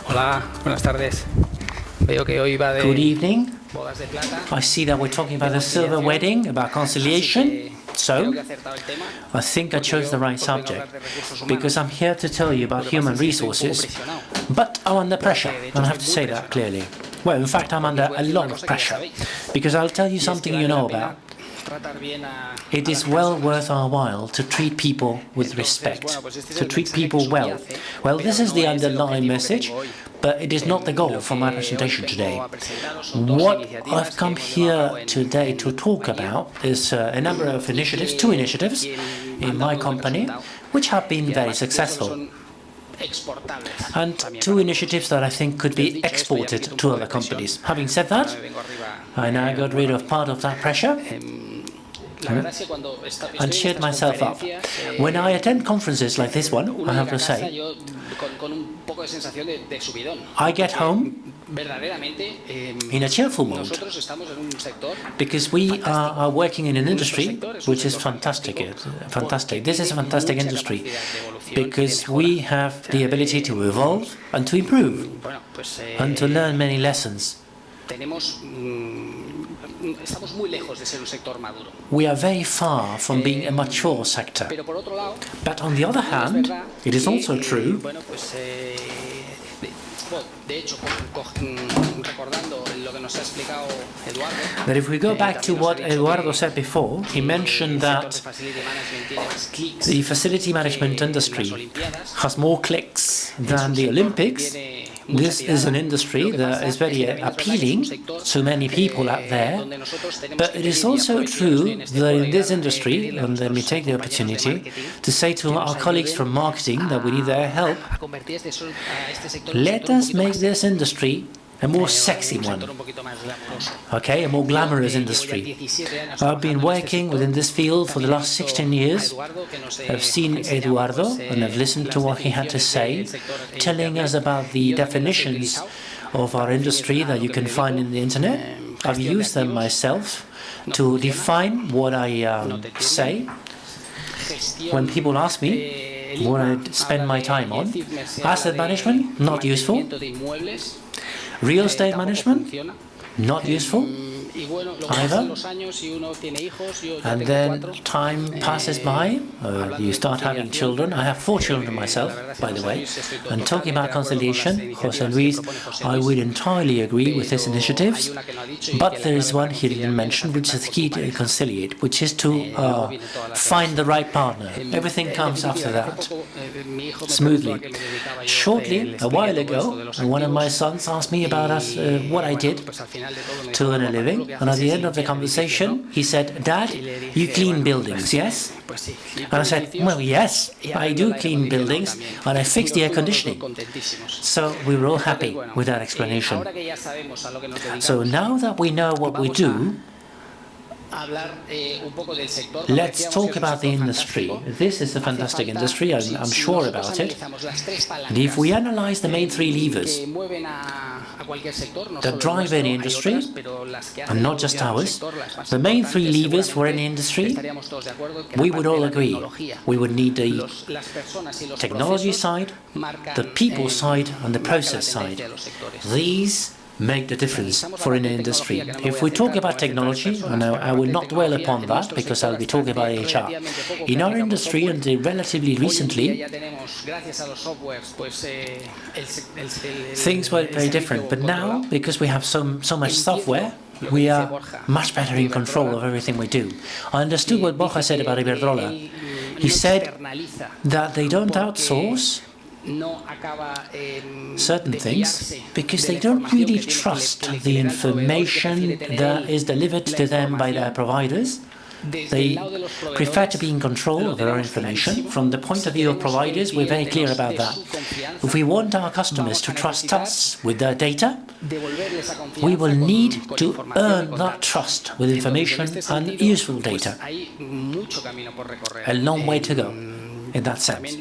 Hola, buenas tardes. Veo que hoy va de Good evening. bodas de plata. I see that we're talking about the silver wedding, about conciliation. So, I think I chose the right subject, because I'm here to tell you about human resources, but I'm under pressure, and I have to say that clearly. Well, in fact, I'm under a lot of pressure, because I'll tell you something you know about. It is well worth our while to treat people with respect, to treat people well. Well, this is the underlying message, but it is not the goal for my presentation today. What I've come here today to talk about is a number of initiatives, 2 initiatives in my company, which have been very successful. And 2 initiatives that I think could be exported to other companies. Having said that, I now got rid of part of that pressure and cheered myself up. When I attend conferences like this one, I have to say, I get home in a cheerful mode, because we are working in an industry which is fantastic. This is a fantastic industry, because we have the ability to evolve and to improve and to learn many lessons. We are very far from being a mature sector. But on the other hand, it is also true that if we go back to what Eduardo said before, he mentioned that the facility management industry has more clicks than the Olympics. This is an industry that is very appealing to many people out there, but it is also true that in this industry, and let me take the opportunity to say to our colleagues from marketing that we need their help, let us make this industry a more sexy one, okay, a more glamorous industry. I've been working within this field for the last 16 years. I've seen Eduardo and I've listened to what he had to say, telling us about the definitions of our industry that you can find in the internet. I've used them myself to define what I say. When people ask me what I spend my time on, asset management, not useful. Real estate management, not useful either. And then time passes by, you start having children. I have 4 children myself, by the way. And talking about conciliation, José Luis, I would entirely agree with his initiatives, but there is one he didn't mention, which is key to conciliate, which is to find the right partner. Everything comes after that, smoothly. Shortly, a while ago, one of my sons asked me about what I did to earn a living. And at the end of the conversation, he said, "Dad, you clean buildings, yes?" And I said, "Well, yes, I do clean buildings, and I fix the air conditioning." So we were all happy with that explanation. So now that we know what we do, let's talk about the industry. This is a fantastic industry, I'm sure about it. And if we analyze the main 3 levers that drive any industry, and not just ours, the main 3 levers for any industry, we would all agree. We would need the technology side, the people side, and the process side. These make the difference for an industry. If we talk about technology, and I will not dwell upon that because I'll be talking about HR. In our industry, and relatively recently, things were very different. But now, because we have so much software, we are much better in control of everything we do. I understood what Borja said about Iberdrola. He said that they don't outsource certain things because they don't really trust the information that is delivered to them by their providers. They prefer to be in control of their own information. From the point of view of providers, we're very clear about that. If we want our customers to trust us with their data, we will need to earn that trust with information and useful data. A long way to go in that sense.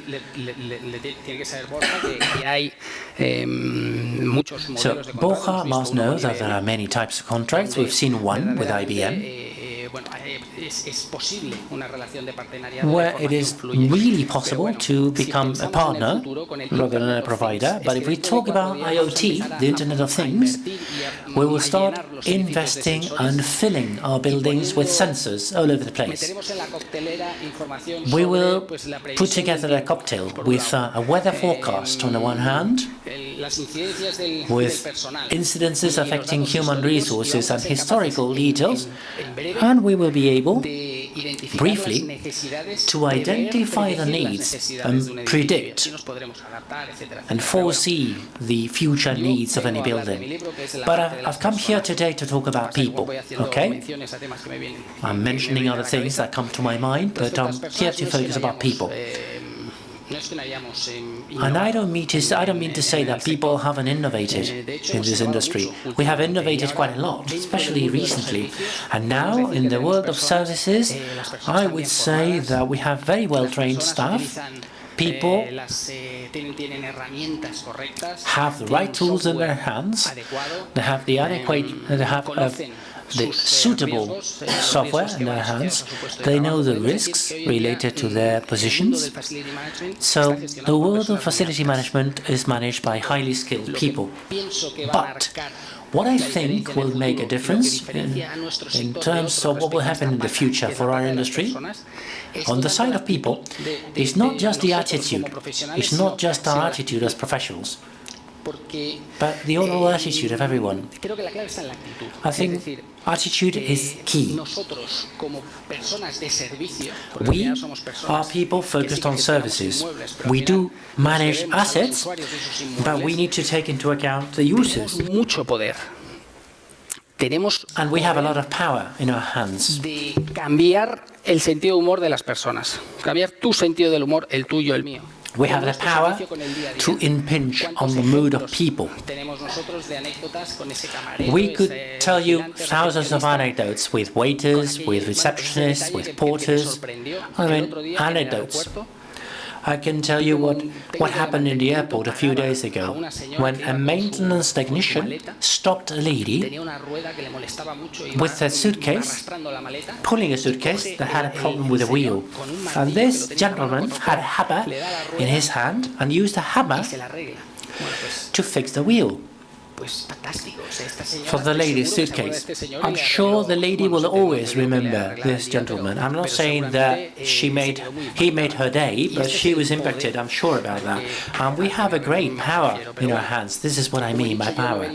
So Borja must know that there are many types of contracts. We've seen one with IBM. where it is really possible to become a partner rather than a provider. But if we talk about IoT, the Internet of Things, we will start investing and filling our buildings with sensors all over the place. We will put together a cocktail with a weather forecast on the one hand, with incidences affecting human resources and historical details, and we will be able, briefly, to identify the needs and predict and foresee the future needs of any building. But I've come here today to talk about people, okay? I'm mentioning other things that come to my mind, but I'm here to focus about people. And I don't mean to say that people haven't innovated in this industry. We have innovated quite a lot, especially recently. And now, in the world of services, I would say that we have very well-trained staff. People have the right tools in their hands. They have the the suitable software in their hands. They know the risks related to their positions. So the world of facility management is managed by highly skilled people. But what I think will make a difference in terms of what will happen in the future for our industry, on the side of people, is not just the attitude. It's not just our attitude as professionals, but the overall attitude of everyone. I think attitude is key. We are people focused on services. We do manage assets, but we need to take into account the users. And we have a lot of power in our hands. Cambiar el sentido de humor de las personas. Cambiar tu sentido del humor, el tuyo, el mío. We have the power to impinge on the mood of people. We could tell you thousands of anecdotes with waiters, with receptionists, with porters. I mean, anecdotes. I can tell you what happened in the airport a few days ago when a maintenance technician stopped a lady with a suitcase, pulling a suitcase that had a problem with a wheel. And this gentleman had a hammer in his hand and used a hammer to fix the wheel for the lady's suitcase. I'm sure the lady will always remember this gentleman. I'm not saying that he made her day, but she was impacted, I'm sure about that. And we have a great power in our hands. This is what I mean by power.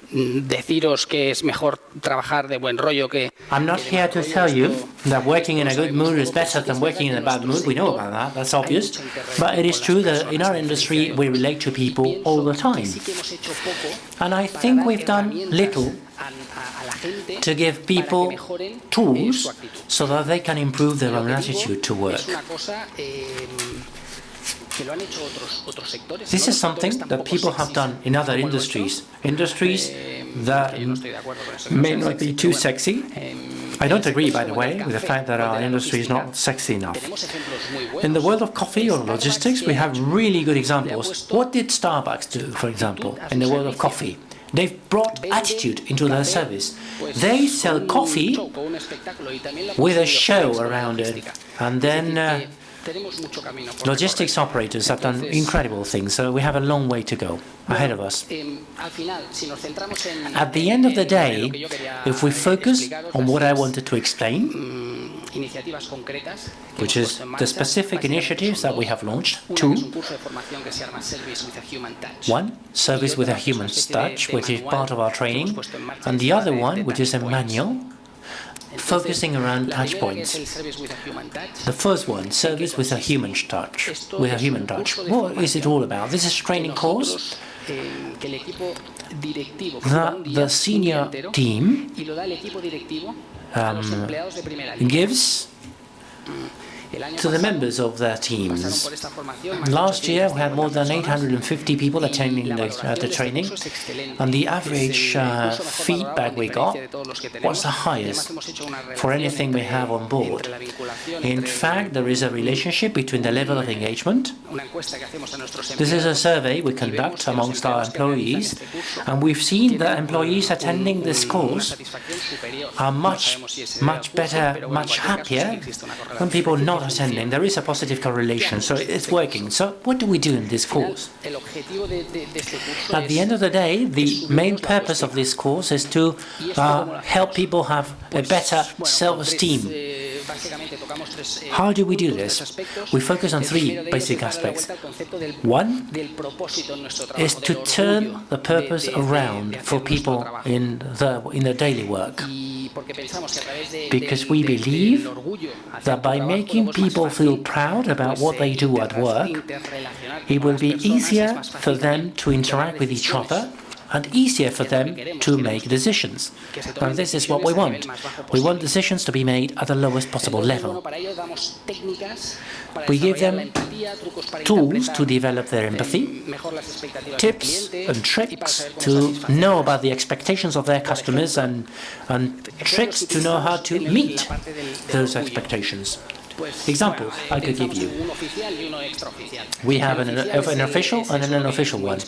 Deciros que es mejor trabajar de buen rollo que... I'm not here to tell you that working in a good mood is better than working in a bad mood. We know about that, that's obvious. But it is true that in our industry we relate to people all the time. And I think we've done little to give people tools so that they can improve their own attitude to work. This is something that people have done in other industries that may not be too sexy. I don't agree, by the way, with the fact that our industry is not sexy enough. In the world of coffee or logistics, we have really good examples. What did Starbucks do, for example, in the world of coffee? They've brought attitude into their service. They sell coffee with a show around it, and then logistics operators have done incredible things, so we have a long way to go ahead of us. At the end of the day, if we focus on what I wanted to explain, which is the specific initiatives that we have launched, two. One, service with a human touch, which is part of our training, and the other one, which is a manual, focusing around touch points. The first one, service with a human touch. What is it all about? This is a training course that the senior team gives to the members of their teams. Last year, we had more than 850 people attending the training, and the average feedback we got was the highest for anything we have on board. In fact, there is a relationship between the level of engagement. This is a survey we conduct amongst our employees, and we've seen that employees attending this course are much better, much happier than people not attending. There is a positive correlation, so it's working. So what do we do in this course? At the end of the day, the main purpose of this course is to help people have a better self-esteem. How do we do this? We focus on three basic aspects. One is to turn the purpose around for people in their daily work. Because we believe that by making people feel proud about what they do at work, it will be easier for them to interact with each other and easier for them to make decisions. And this is what we want. We want decisions to be made at the lowest possible level. We give them tools to develop their empathy, tips and tricks to know about the expectations of their customers, and tricks to know how to meet those expectations. Examples I could give you. We have an official and an unofficial one.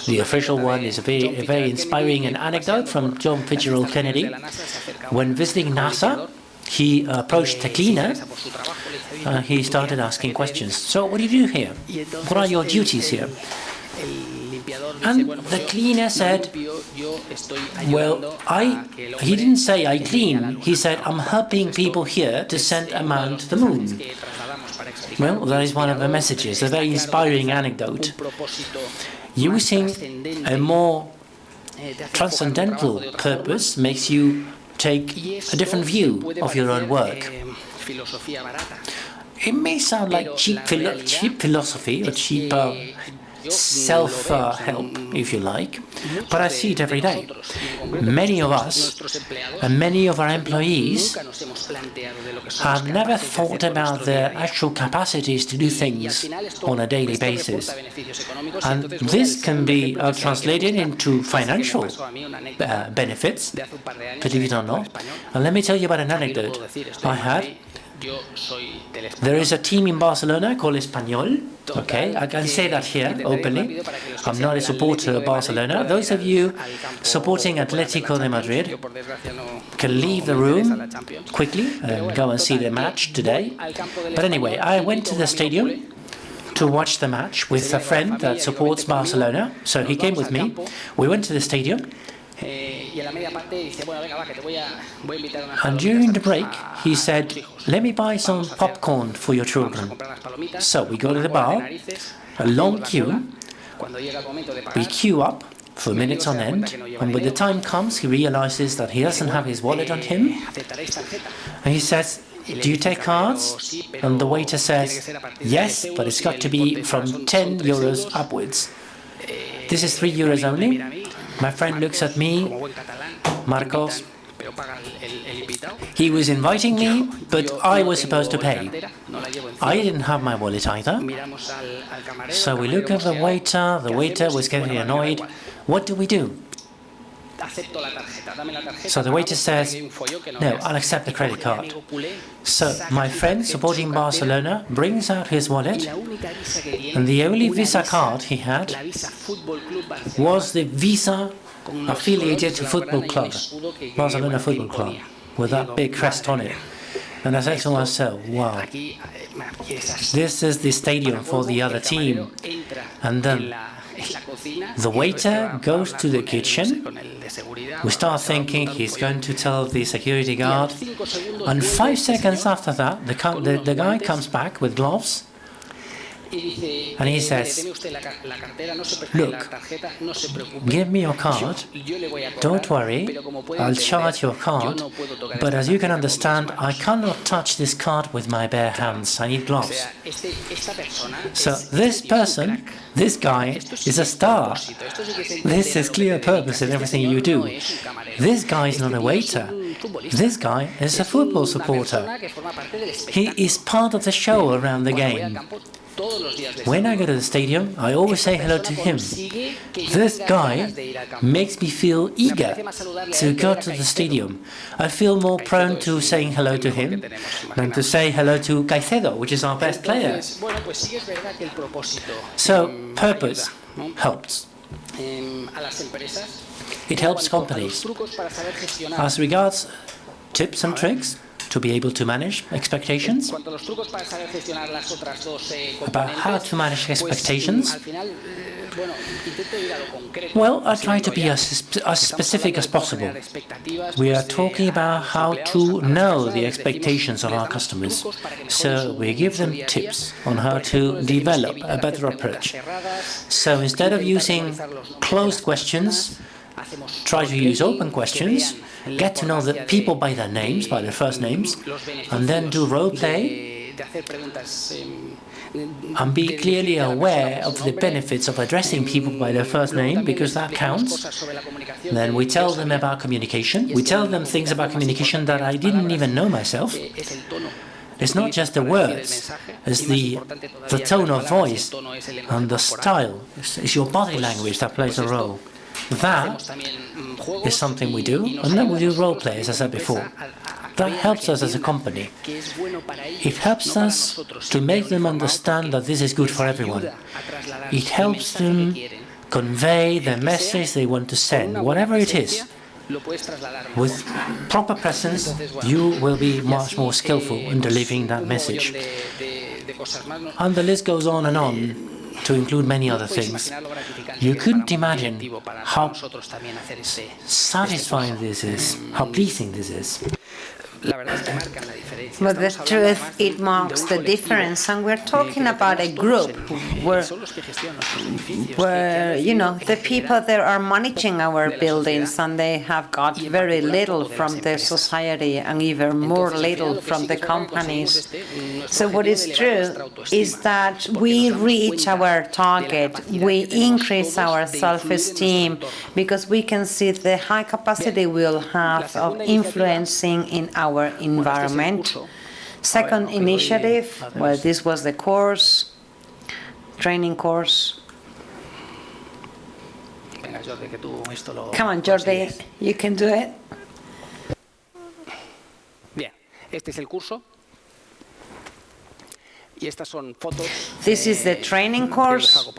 The official one is a very inspiring anecdote from John Fitzgerald Kennedy. When visiting NASA, he approached the cleaner. He started asking questions. So what do you do here? What are your duties here? And the cleaner said, well, he didn't say I clean. He said, I'm helping people here to send a man to the moon. Well, that is one of the messages, a very inspiring anecdote. Using a more transcendental purpose makes you take a different view of your own work. It may sound like cheap philosophy or cheap self-help, if you like, but I see it every day. Many of us and many of our employees have never thought about their actual capacities to do things on a daily basis. And this can be translated into financial benefits, believe it or not. And let me tell you about an anecdote I had. There is a team in Barcelona called Espanyol. Okay, I can say that here openly. I'm not a supporter of Barcelona. Those of you supporting Atlético de Madrid can leave the room quickly and go and see the match today. But anyway, I went to the stadium to watch the match with a friend that supports Barcelona. So he came with me. We went to the stadium. And during the break, he said, let me buy some popcorn for your children. So we go to the bar, a long queue. We queue up for minutes on end, and when the time comes, he realizes that he doesn't have his wallet on him. And he says, do you take cards? And the waiter says, yes, but it's got to be from 10 euros upwards. This is 3 euros only. My friend looks at me, Marcos. He was inviting me, but I was supposed to pay. I didn't have my wallet either. So we look at the waiter was getting annoyed. What do we do? So the waiter says, no, I'll accept the credit card. So my friend supporting Barcelona brings out his wallet, and the only Visa card he had was the Visa affiliated to football club, Barcelona Football Club, with that big crest on it. And I said to myself, wow, this is the stadium for the other team. And then the waiter goes to the kitchen. We start thinking he's going to tell the security guard. And 5 seconds after that, the guy comes back with gloves. And he says, look, give me your card, don't worry, I'll charge your card, but as you can understand, I cannot touch this card with my bare hands, I need gloves. So this person, this guy, is a star. This is clear purpose in everything you do. This guy is not a waiter, This guy is a football supporter. He is part of the show around the game. When I go to the stadium, I always say hello to him. This guy makes me feel eager to go to the stadium. I feel more prone to saying hello to him than to say hello to Caicedo, which is our best player. So, purpose helps. It helps companies. As regards tips and tricks to be able to manage expectations, about how to manage expectations, well, I try to be as specific as possible. We are talking about how to know the expectations of our customers. So we give them tips on how to develop a better approach. So instead of using closed questions, try to use open questions, get to know the people by their names, by their first names, and then do role play and be clearly aware of the benefits of addressing people by their first name, because that counts. Then we tell them about communication. We tell them things about communication that I didn't even know myself. It's not just the words, it's the tone of voice and the style. It's your body language that plays a role. That is something we do, and then we do role plays, as I said before. That helps us as a company. It helps us to make them understand that this is good for everyone. It helps them convey the message they want to send, whatever it is. With proper presence, you will be much more skillful in delivering that message. And the list goes on and on, to include many other things. You couldn't imagine how satisfying this is, how pleasing this is. But the truth, it marks the difference, and we're talking about a group where the people that are managing our buildings, and they have got very little from the society and even more little from the companies. So what is true is that we reach our target, we increase our self-esteem, because we can see the high capacity we'll have of influencing in our environment. Second initiative, well, this was the course, training course. Come on, Jordi, you can do it. Bien, este es el curso. Y estas son fotos. This is the training course.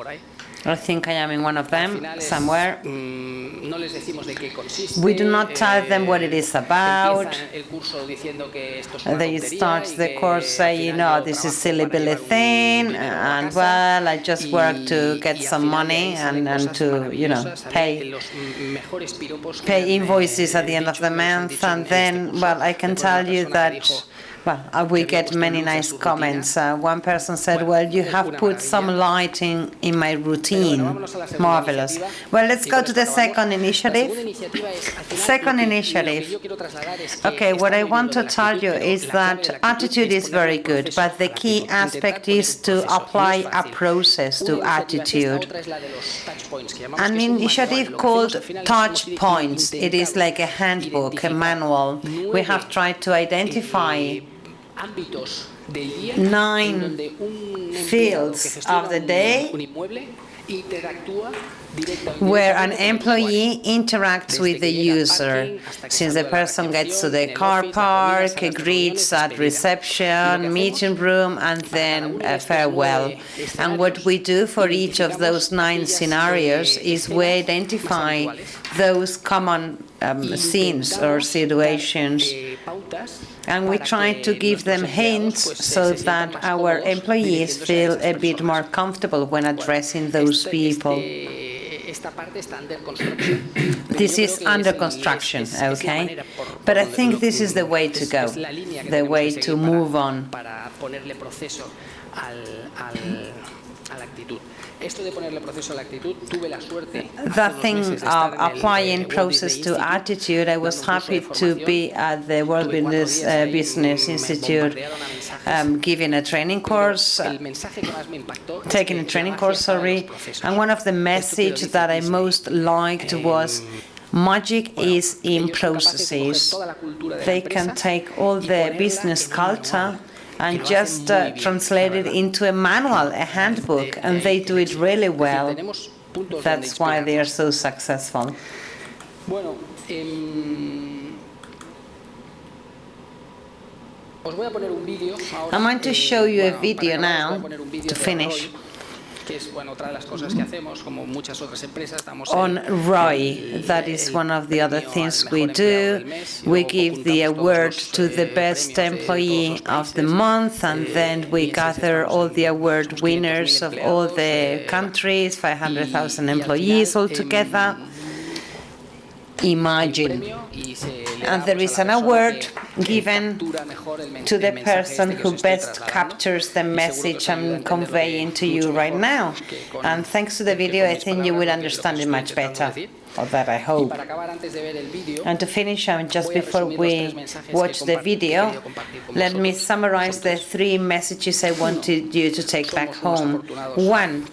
I think I am in one of them somewhere. We do not tell them what it is about. They start the course saying, this is silly billy thing, and well, I just work to get some money and to, pay invoices at the end of the month, and then, well, I can tell you that. Well, we get many nice comments. One person said, well, you have put some lighting in my routine. Marvelous. Well, let's go to the second initiative. Second initiative. Okay, what I want to tell you is that attitude is very good, but the key aspect is to apply a process to attitude. An initiative called Touch Points. It is like a handbook, a manual. We have tried to identify 9 fields of the day where an employee interacts with the user, since the person gets to the car park, greets at reception, meeting room, and then farewell. And what we do for each of those 9 scenarios is we identify those common scenes or situations, and we try to give them hints so that our employees feel a bit more comfortable when addressing those people. This is under construction, okay? But I think this is the way to go, the way to move on. That thing of applying process to attitude, I was happy to be at the World Business Institute giving a training course, taking a training course, and one of the messages that I most liked was Magic is in processes. They can take all the business culture and just translate it into a manual, a handbook, and they do it really well. That's why they are so successful. I'm going to show you a video now to finish on ROI. That is one of the other things we do. We give the award to the best employee of the month, and then we gather all the award winners of all the countries, 500,000 employees altogether. Imagine. And there is an award given to the person who best captures the message I'm conveying to you right now. And thanks to the video, I think you will understand it much better. Or that I hope. And to finish, just before we watch the video, let me summarize the 3 messages I wanted you to take back home. 1,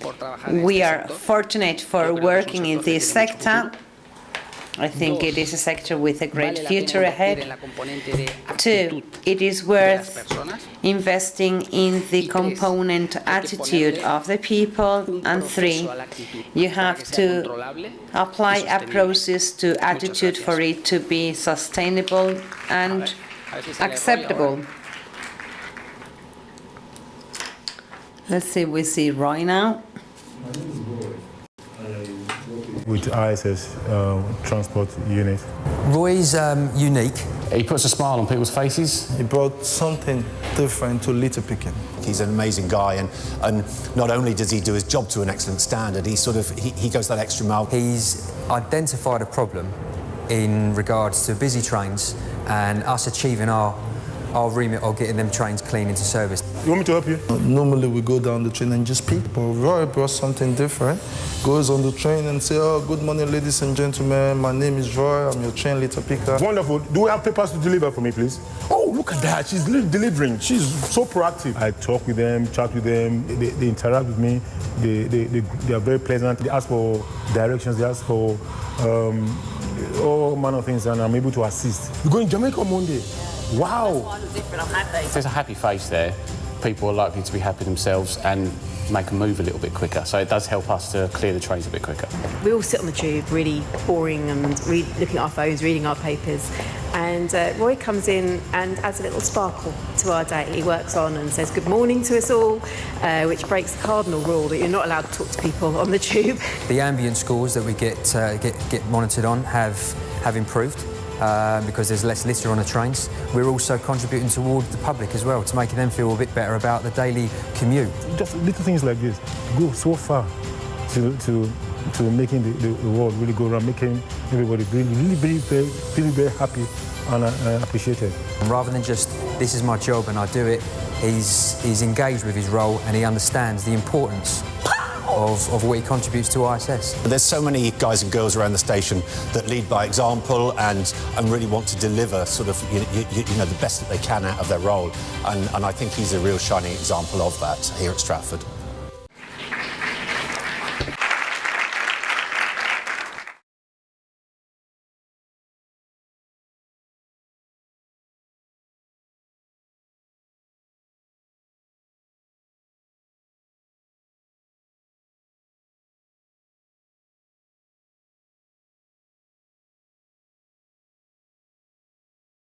we are fortunate for working in this sector. I think it is a sector with a great future ahead. 2, it is worth investing in the component attitude of the people. And 3, you have to apply a process to attitude for it to be sustainable and acceptable. Let's see, we see Roy now. With ISS transport unit. Roy's unique. He puts a smile on people's faces. He brought something different to litter picking. He's an amazing guy, and not only does he do his job to an excellent standard, he goes that extra mile. He's identified a problem in regards to busy trains and us achieving our remit of getting them trains clean into service. You want me to help you? Normally we go down the train and just pick, but Roy brought something different. Goes on the train and say, "Oh, good morning, ladies and gentlemen. My name is Roy. I'm your train litter picker." Wonderful. Do we have papers to deliver for me, please? Oh, look at that. She's delivering. She's so proactive. I talk with them, chat with them. They interact with me. They are very pleasant. They ask for directions. They ask for all manner of things, and I'm able to assist. We're going to Jamaica on Monday. Wow. If there's a happy face there, people are likely to be happy themselves and make them move a little bit quicker. So it does help us to clear the trains a bit quicker. We all sit on the tube, really boring and looking at our phones, reading our papers. And Roy comes in and adds a little sparkle to our day. He works on and says good morning to us all, which breaks the cardinal rule that you're not allowed to talk to people on the tube. The ambient scores that we get monitored on have improved. Because there's less litter on the trains. We're also contributing toward the public as well, to making them feel a bit better about the daily commute. Just little things like this go so far to making the world really go around, making everybody really very happy and appreciated. And rather than just, this is my job and I do it, he's engaged with his role and he understands the importance of what he contributes to ISS. There's so many guys and girls around the station that lead by example and really want to deliver sort of you know the best that they can out of their role, and I think he's a real shining example of that here at Stratford.